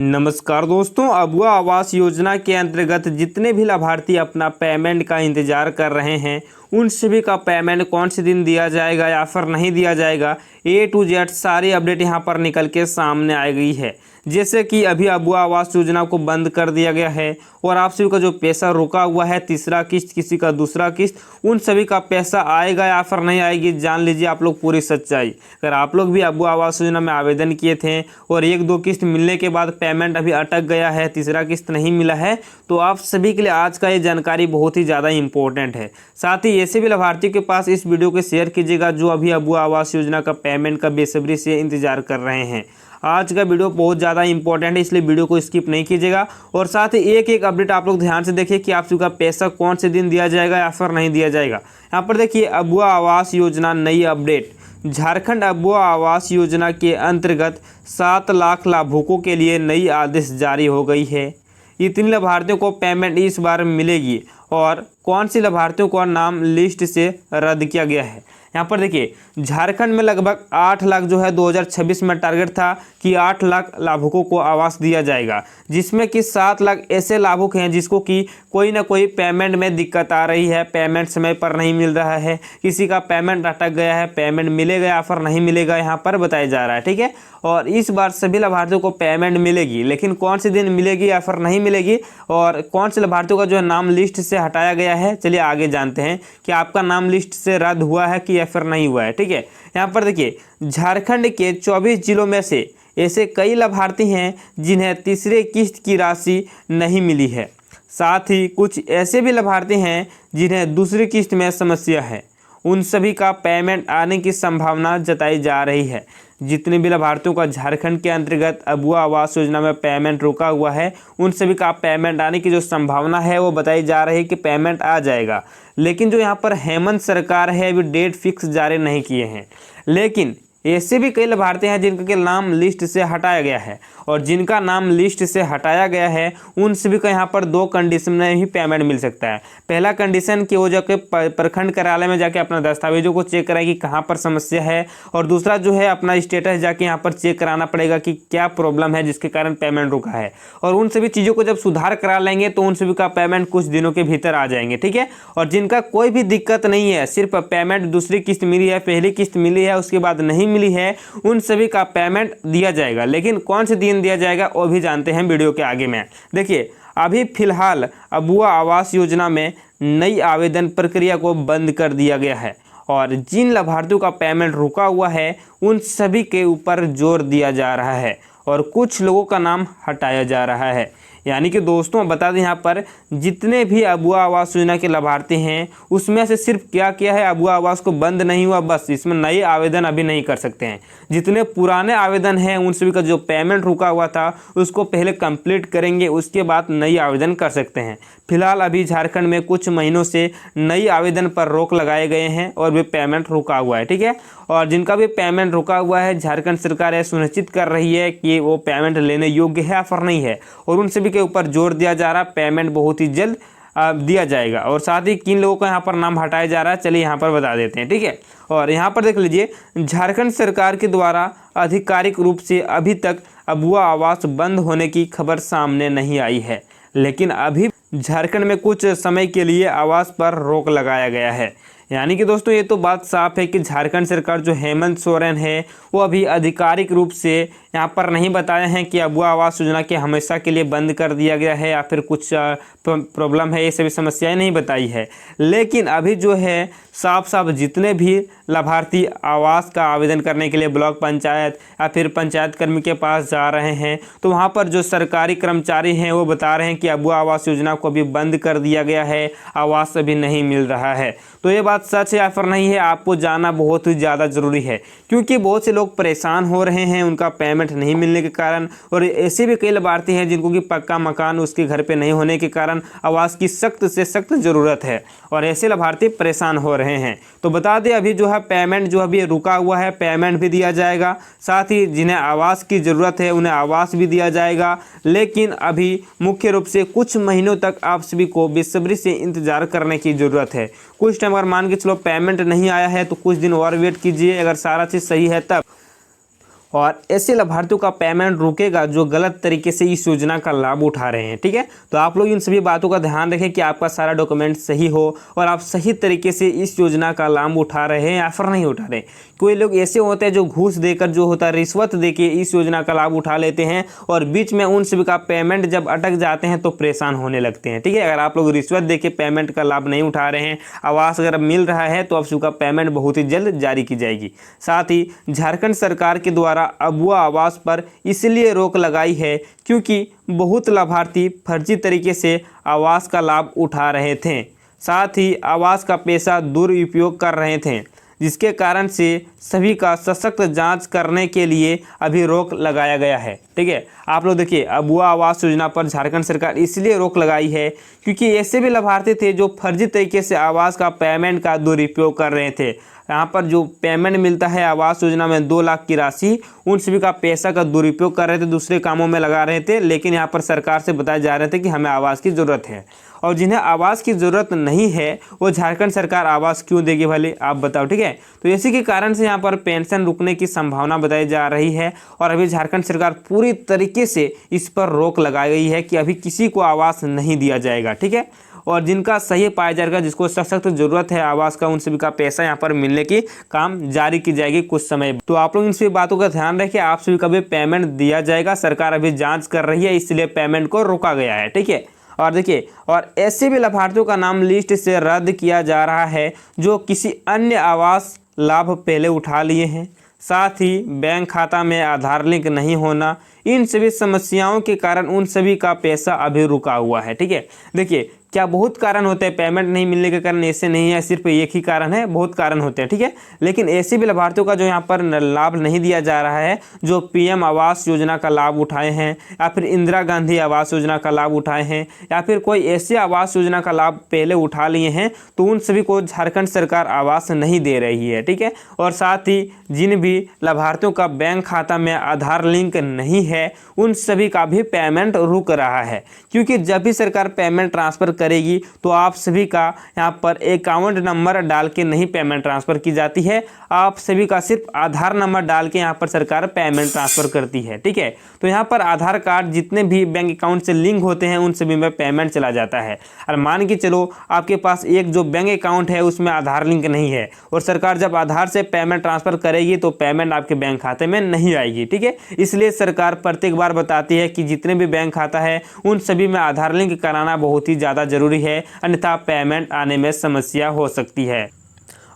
नमस्कार दोस्तों, अबुआ आवास योजना के अंतर्गत जितने भी लाभार्थी अपना पेमेंट का इंतजार कर रहे हैं उन सभी का पेमेंट कौन से दिन दिया जाएगा या फिर नहीं दिया जाएगा, A to Z सारी अपडेट यहां पर निकल के सामने आ गई है। जैसे कि अभी अबुआ आवास योजना को बंद कर दिया गया है और आप सभी का जो पैसा रुका हुआ है, तीसरा किस्त, किसी का दूसरा किस्त, उन सभी का पैसा आएगा या फिर नहीं आएगी, जान लीजिए आप लोग पूरी सच्चाई। अगर आप लोग भी अबुआ आवास योजना में आवेदन किए थे और एक दो किस्त मिलने के बाद पेमेंट अभी अटक गया है, तीसरा किस्त नहीं मिला है, तो आप सभी के लिए आज का ये जानकारी बहुत ही ज़्यादा इंपॉर्टेंट है। साथ ही ऐसे भी लाभार्थियों के पास इस वीडियो को शेयर कीजिएगा जो अभी अबुआ आवास योजना का पेमेंट का बेसब्री से इंतजार कर रहे हैं। आज का वीडियो बहुत ज़्यादा इंपॉर्टेंट है, इसलिए वीडियो को स्किप नहीं कीजिएगा। और साथ ही एक एक अपडेट आप लोग ध्यान से देखिए कि आप सभी का पैसा कौन से दिन दिया जाएगा या फिर नहीं दिया जाएगा। यहाँ पर देखिए, अबुआ आवास योजना नई अपडेट। झारखंड अबुआ आवास योजना के अंतर्गत 7 लाख लाभुकों के लिए नई आदेश जारी हो गई है। इतने लाभार्थियों को पेमेंट इस बार मिलेगी और कौन सी लाभार्थियों का नाम लिस्ट से रद्द किया गया है। यहाँ पर देखिए, झारखंड में लगभग 8 लाख जो है 2026 में टारगेट था कि 8 लाख लाभुकों को आवास दिया जाएगा, जिसमें कि 7 लाख ऐसे लाभुक हैं जिसको कि कोई ना कोई पेमेंट में दिक्कत आ रही है, पेमेंट समय पर नहीं मिल रहा है, किसी का पेमेंट अटक गया है, पेमेंट मिलेगा या फिर नहीं मिलेगा यहाँ पर बताया जा रहा है। ठीक है, और इस बार सभी लाभार्थियों को पेमेंट मिलेगी, लेकिन कौन से दिन मिलेगी या फिर नहीं मिलेगी और कौन से लाभार्थियों का जो है नाम लिस्ट से हटाया गया है, चलिए आगे जानते हैं कि आपका नाम लिस्ट से रद्द हुआ है कि या फिर नहीं हुआ है। ठीक है, यहाँ पर देखिए, झारखंड के 24 जिलों में से ऐसे कई लाभार्थी हैं जिन्हें तीसरे किस्त की राशि नहीं मिली है। साथ ही कुछ ऐसे भी लाभार्थी हैं जिन्हें दूसरी किस्त में समस्या है, उन सभी का पेमेंट आने की संभावना जताई जा रही है। जितने भी लाभार्थियों का झारखंड के अंतर्गत अबुआ आवास योजना में पेमेंट रुका हुआ है, उन सभी का पेमेंट आने की जो संभावना है वो बताई जा रही है कि पेमेंट आ जाएगा। लेकिन जो यहाँ पर हेमंत सरकार है अभी डेट फिक्स जारी नहीं किए हैं, लेकिन ऐसे भी कई लाभार्थी हैं जिनका नाम लिस्ट से हटाया गया है और जिनका नाम लिस्ट से हटाया गया है उन सभी का यहाँ पर 2 कंडीशन में ही पेमेंट मिल सकता है। पहला कंडीशन कि वो जाके प्रखंड कार्यालय में जाके अपना दस्तावेजों को चेक कराए कि कहाँ पर समस्या है, और दूसरा जो है अपना स्टेटस जाके यहाँ पर चेक कराना पड़ेगा कि क्या प्रॉब्लम है जिसके कारण पेमेंट रुका है। और उन सभी चीज़ों को जब सुधार करा लेंगे तो उन सभी का पेमेंट कुछ दिनों के भीतर आ जाएंगे। ठीक है, और जिनका कोई भी दिक्कत नहीं है, सिर्फ पेमेंट दूसरी किस्त मिली है, पहली किस्त मिली है, उसके बाद नहीं मिली है, उन सभी का पेमेंट दिया जाएगा। लेकिन कौन से दिन दिया जाएगा वो भी जानते हैं वीडियो के आगे में। देखिए, अभी फिलहाल अबुआ आवास योजना में नई आवेदन प्रक्रिया को बंद कर दिया गया है और जिन लाभार्थियों का पेमेंट रुका हुआ है उन सभी के ऊपर जोर दिया जा रहा है और कुछ लोगों का नाम हटाया जा रहा है। यानी कि दोस्तों बता दें, यहाँ पर जितने भी अबुआ आवास योजना के लाभार्थी हैं उसमें से सिर्फ क्या किया है, अबुआ आवास को बंद नहीं हुआ, बस इसमें नए आवेदन अभी नहीं कर सकते हैं। जितने पुराने आवेदन हैं उन सभी का जो पेमेंट रुका हुआ था उसको पहले कंप्लीट करेंगे, उसके बाद नई आवेदन कर सकते हैं। फिलहाल अभी झारखंड में कुछ महीनों से नई आवेदन पर रोक लगाए गए हैं और वे पेमेंट रुका हुआ है। ठीक है, और जिनका भी पेमेंट रुका हुआ है झारखंड सरकार यह सुनिश्चित कर रही है कि वो पेमेंट लेने योग्य है या फिर नहीं है, और उन सभी के ऊपर जोर दिया जा रहा है, पेमेंट बहुत ही जल्द दिया जाएगा। और साथ ही किन लोगों का यहाँ पर नाम हटाया जा रहा है चलिए यहाँ पर बता देते हैं। ठीक है, और यहाँ पर देख लीजिए, झारखंड सरकार के द्वारा आधिकारिक रूप से अभी तक अबुआ आवास बंद होने की खबर सामने नहीं आई है, लेकिन अभी झारखंड में कुछ समय के लिए आवास पर रोक लगाया गया है। यानी कि दोस्तों ये तो बात साफ है कि झारखंड सरकार जो हेमंत सोरेन है वो अभी आधिकारिक रूप से यहाँ पर नहीं बताए हैं कि अबुआ आवास योजना के हमेशा के लिए बंद कर दिया गया है या फिर कुछ प्रॉब्लम है, ये सभी समस्याएं नहीं बताई है। लेकिन अभी जो है साफ साफ जितने भी लाभार्थी आवास का आवेदन करने के लिए ब्लॉक पंचायत या फिर पंचायत कर्मी के पास जा रहे हैं तो वहाँ पर जो सरकारी कर्मचारी हैं वो बता रहे हैं कि अबुआ आवास योजना को अभी बंद कर दिया गया है, आवास अभी नहीं मिल रहा है। तो ये बात सच है या फिर नहीं है आपको जानना बहुत ही ज़्यादा ज़रूरी है, क्योंकि बहुत से लोग परेशान हो रहे हैं उनका पेमेंट नहीं मिलने के कारण, और ऐसे भी कई लाभार्थी हैं जिनको कि पक्का मकान उसके घर पे नहीं होने के कारण आवास की सख्त से सख्त ज़रूरत है और ऐसे लाभार्थी परेशान हो रहे हैं। तो बता दें अभी जो है पेमेंट जो अभी रुका हुआ है पेमेंट भी दिया जाएगा, साथ ही जिन्हें आवास की ज़रूरत है उन्हें आवास भी दिया जाएगा। लेकिन अभी मुख्य रूप से कुछ महीनों तक आप सभी को बेसब्री से इंतज़ार करने की ज़रूरत है। कुछ टाइम अगर मान के चलो पेमेंट नहीं आया है तो कुछ दिन और वेट कीजिए, अगर सारा चीज़ सही है तब। और ऐसे लाभार्थियों का पेमेंट रुकेगा जो गलत तरीके से इस योजना का लाभ उठा रहे हैं। ठीक है, तो आप लोग इन सभी बातों का ध्यान रखें कि आपका सारा डॉक्यूमेंट सही हो और आप सही तरीके से इस योजना का लाभ उठा रहे हैं या फिर नहीं उठा रहे। कोई लोग ऐसे होते हैं जो घूस देकर, जो होता है रिश्वत देके इस योजना का लाभ उठा लेते हैं और बीच में उन सभी का पेमेंट जब अटक जाते हैं तो परेशान होने लगते हैं। ठीक है, अगर आप लोग रिश्वत देके पेमेंट का लाभ नहीं उठा रहे हैं, आवास अगर मिल रहा है तो आप सबका पेमेंट बहुत ही जल्द जारी की जाएगी। साथ ही झारखंड सरकार के द्वारा अबुआ आवास पर इसलिए रोक लगाई है क्योंकि बहुत लाभार्थी फर्जी तरीके से आवास का लाभ उठा रहे थे, साथ ही आवास का पैसा दुरुपयोग कर रहे थे, जिसके कारण से सभी का सशक्त जांच करने के लिए अभी रोक लगाया गया है। ठीक है, आप लोग देखिए, अबुआ आवास योजना पर झारखंड सरकार इसलिए रोक लगाई है क्योंकि ऐसे भी लाभार्थी थे जो फर्जी तरीके से आवास का पेमेंट का दुरुपयोग कर रहे थे। यहाँ पर जो पेमेंट मिलता है आवास योजना में 2 लाख की राशि, उन सभी का पैसा का दुरुपयोग कर रहे थे, दूसरे कामों में लगा रहे थे, लेकिन यहाँ पर सरकार से बताया जा रहे थे कि हमें आवास की ज़रूरत है। और जिन्हें आवास की ज़रूरत नहीं है वो झारखंड सरकार आवास क्यों देगी भले, आप बताओ। ठीक है, तो इसी के कारण से यहाँ पर पेंशन रुकने की संभावना बताई जा रही है और अभी झारखंड सरकार पूरी तरीके से इस पर रोक लगाई गई है कि अभी किसी को आवास नहीं दिया जाएगा। ठीक है, और जिनका सही पाया जाएगा, जिसको सख्त ज़रूरत है आवास का, उन सभी का पैसा यहाँ पर मिलने की काम जारी की जाएगी कुछ समय। तो आप लोग इन सभी बातों का ध्यान रखें, आप सभी का भी पेमेंट दिया जाएगा। सरकार अभी जांच कर रही है, इसलिए पेमेंट को रोका गया है। ठीक है, और देखिए, और ऐसे भी लाभार्थियों का नाम लिस्ट से रद्द किया जा रहा है जो किसी अन्य आवास लाभ पहले उठा लिए हैं, साथ ही बैंक खाता में आधार लिंक नहीं होना, इन सभी समस्याओं के कारण उन सभी का पैसा अभी रुका हुआ है। ठीक है, देखिए क्या बहुत कारण होते हैं, पेमेंट नहीं मिलने के कारण ऐसे नहीं है, सिर्फ एक ही कारण है, बहुत कारण होते हैं। ठीक है, लेकिन ऐसे भी लाभार्थियों का जो यहाँ पर लाभ नहीं दिया जा रहा है, जो पीएम आवास योजना का लाभ उठाए हैं या फिर इंदिरा गांधी आवास योजना का लाभ उठाए हैं या फिर कोई ऐसे आवास योजना का लाभ पहले उठा लिए हैं, तो उन सभी को झारखंड सरकार आवास नहीं दे रही है। ठीक है, और साथ ही जिन भी लाभार्थियों का बैंक खाता में आधार लिंक नहीं है, उन सभी का भी पेमेंट रुक रहा है, क्योंकि जब भी सरकार पेमेंट ट्रांसफ़र करेगी तो आप सभी का यहाँ पर अकाउंट नंबर डाल के नहीं पेमेंट ट्रांसफ़र की जाती है, आप सभी का सिर्फ आधार नंबर डाल के यहाँ पर सरकार पेमेंट ट्रांसफ़र करती है। ठीक है, तो यहाँ पर आधार कार्ड जितने भी बैंक अकाउंट से लिंक होते हैं उन सभी में पेमेंट चला जाता है। और मान के चलो आपके पास एक जो बैंक अकाउंट है उसमें आधार लिंक नहीं है और सरकार जब आधार से पेमेंट ट्रांसफ़र करेगी तो पेमेंट आपके बैंक खाते में नहीं आएगी। ठीक है, इसलिए सरकार प्रत्येक बार बताती है कि जितने भी बैंक खाता है उन सभी में आधार लिंक कराना बहुत ही ज़्यादा जरूरी है, अन्यथा पेमेंट आने में समस्या हो सकती है।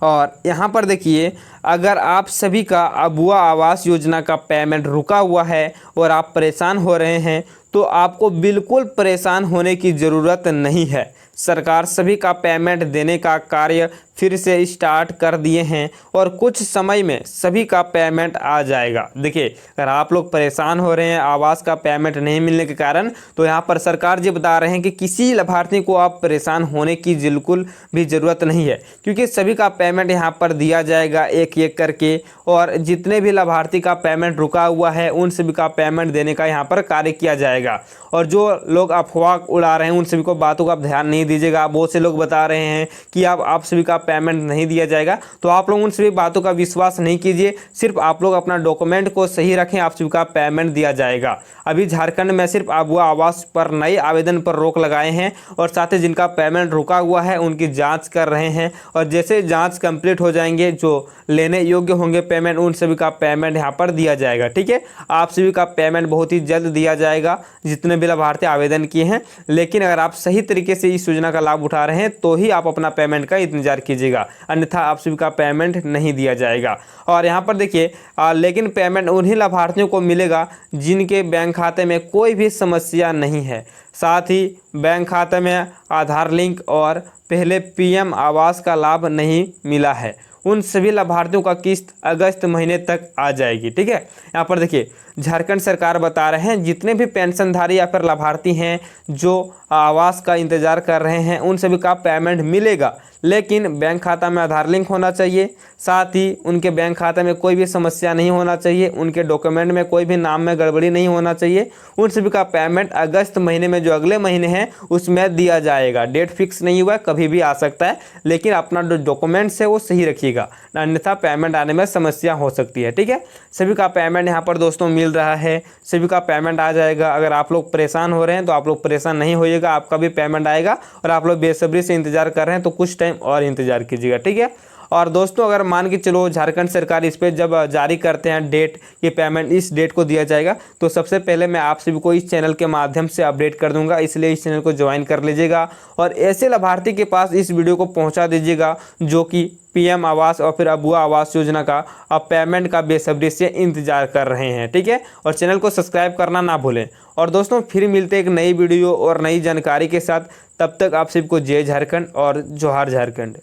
और यहाँ पर देखिए, अगर आप सभी का अबुआ आवास योजना का पेमेंट रुका हुआ है और आप परेशान हो रहे हैं, तो आपको बिल्कुल परेशान होने की ज़रूरत नहीं है। सरकार सभी का पेमेंट देने का कार्य फिर से स्टार्ट कर दिए हैं और कुछ समय में सभी का पेमेंट आ जाएगा। देखिए, अगर आप लोग परेशान हो रहे हैं आवास का पेमेंट नहीं मिलने के कारण, तो यहाँ पर सरकार जी बता रहे हैं कि किसी लाभार्थी को आप परेशान होने की बिल्कुल भी ज़रूरत नहीं है, क्योंकि सभी का पेमेंट यहाँ पर दिया जाएगा एक एक करके। और जितने भी लाभार्थी का पेमेंट रुका हुआ है उन सभी का पेमेंट देने का यहाँ पर कार्य किया जाएगा। और जो लोग अफवाह उड़ा रहे हैं उन सभी को बातों का ध्यान नहीं दीजिएगा। बहुत से लोग बता रहे हैं कि अब आप सभी का पेमेंट नहीं दिया जाएगा, तो आप लोग उन सभी बातों का विश्वास नहीं कीजिए। सिर्फ आप लोग अपना डॉक्यूमेंट को सही रखें, आप सभी का पेमेंट दिया जाएगा। अभी झारखंड में सिर्फ अबुआ आवास पर नए आवेदन पर रोक लगाए हैं और साथ ही जिनका पेमेंट रुका हुआ है उनकी जांच कर रहे हैं। और जैसे जांच कंप्लीट हो जाएंगे, जो लेने योग्य होंगे पेमेंट, उन सभी का पेमेंट यहाँ पर दिया जाएगा। ठीक है, आप सभी का पेमेंट बहुत ही जल्द दिया जाएगा जितने भी लाभार्थी आवेदन किए हैं। लेकिन अगर आप सही तरीके से इस योजना का लाभ उठा रहे हैं तो ही आप अपना पेमेंट का इंतजार कीजिएगा, अन्यथा आप सभी का पेमेंट नहीं दिया जाएगा। और यहाँ पर देखिए, लेकिन पेमेंट उन्हीं लाभार्थियों को मिलेगा जिनके बैंक खाते में कोई भी समस्या नहीं है, साथ ही बैंक खाते में आधार लिंक और पहले पीएम आवास का लाभ नहीं मिला है, उन सभी लाभार्थियों का किस्त अगस्त महीने तक आ जाएगी। ठीक है, यहाँ पर देखिए, झारखंड सरकार बता रहे हैं जितने भी पेंशनधारी या फिर लाभार्थी हैं जो आवास का इंतज़ार कर रहे हैं उन सभी का पेमेंट मिलेगा, लेकिन बैंक खाता में आधार लिंक होना चाहिए, साथ ही उनके बैंक खाते में कोई भी समस्या नहीं होना चाहिए, उनके डॉक्यूमेंट में कोई भी नाम में गड़बड़ी नहीं होना चाहिए। उन सभी का पेमेंट अगस्त महीने में जो अगले महीने हैं उसमें दिया जाएगा। डेट फिक्स नहीं हुआ है, कभी भी आ सकता है, लेकिन अपना जो डॉक्यूमेंट्स है वो सही रखिएगा, अन्यथा पेमेंट आने में समस्या हो सकती है। ठीक है, सभी का पेमेंट यहाँ पर दोस्तों मिल रहा है, सभी का पेमेंट आ जाएगा। अगर आप लोग परेशान हो रहे हैं तो आप लोग परेशान नहीं होइएगा, आपका भी पेमेंट आएगा। और आप लोग बेसब्री से इंतजार कर रहे हैं तो कुछ टाइम और इंतजार कीजिएगा। ठीक है, और दोस्तों अगर मान के चलो झारखंड सरकार इस पर जब जारी करते हैं डेट, ये पेमेंट इस डेट को दिया जाएगा, तो सबसे पहले मैं आप सभी को इस चैनल के माध्यम से अपडेट कर दूंगा, इसलिए इस चैनल को ज्वाइन कर लीजिएगा और ऐसे लाभार्थी के पास इस वीडियो को पहुंचा दीजिएगा जो कि पीएम आवास और फिर अबुआ आवास योजना का अब पेमेंट का बेसब्री से इंतजार कर रहे हैं। ठीक है, और चैनल को सब्सक्राइब करना ना भूलें। और दोस्तों फिर मिलते हैं एक नई वीडियो और नई जानकारी के साथ, तब तक आप सबको जय झारखंड और जोहार झारखंड।